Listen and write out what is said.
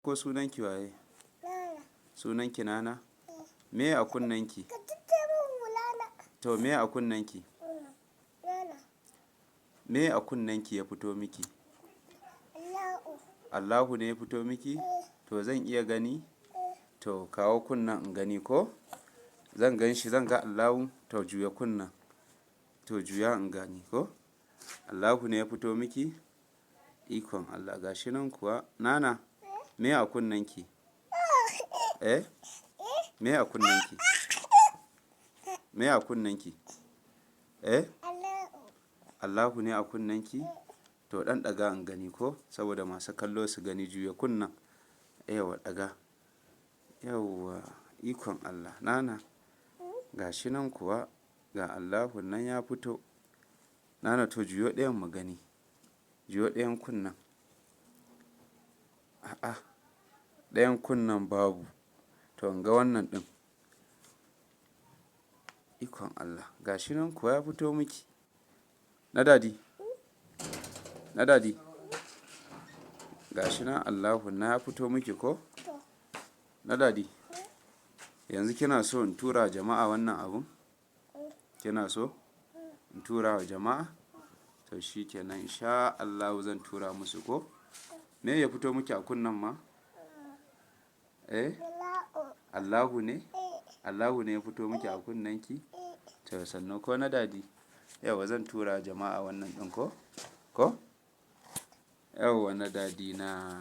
Ko sunanki waye? Nana. Sunanki Nana? Me a kunnenki? Ka tattara min hulana. To me a kunnenki? Nana. Me a kunnenki ya fito miki? Allahu. Allahu ne ya fito miki? To zan iya gani? To kawo kunnan in gani ko? Zan gan shi, zan ga Allahu. To juya kunnan. To juya in gani ko? Allahu ne ya fito miki? Ikon Allah, gashi nan kuwa. Nana, me a kunnenki? Me a kunnenki? Me a kunnenki? Allahu. Allahu ne a kunnenki? To dan daga in gani ko? Saboda masu kallo su gani, juya kunnan. Yawa daga. Yawa, ikon Allah. Nana, gashi nan kuwa ga Allahu nan ya fito. Nana, to juyo ɗayan mu gani. Juyo ɗayan kunnan. A'a, ɗayan kunnan babu. To in ga wannan ɗin. Ikon Allah, gashi nan kuwa ya fito miki. Na dadi. Na dadi. Gashi nan Allahu na ya fito miki ko? Na dadi. Yanzu kina so in tura jama'a wannan abun? Kina so in tura wa jama'a? To shi kenan, insha Allahu zan tura musu ko? Me ya fito miki a kunnan ma? Allahu ne? Allahu ne ya fito miki a kunnenki? To sannan ko na dadi? Yawa zan tura jama'a wannan ɗin ko? Ko? Yawa na dadi na.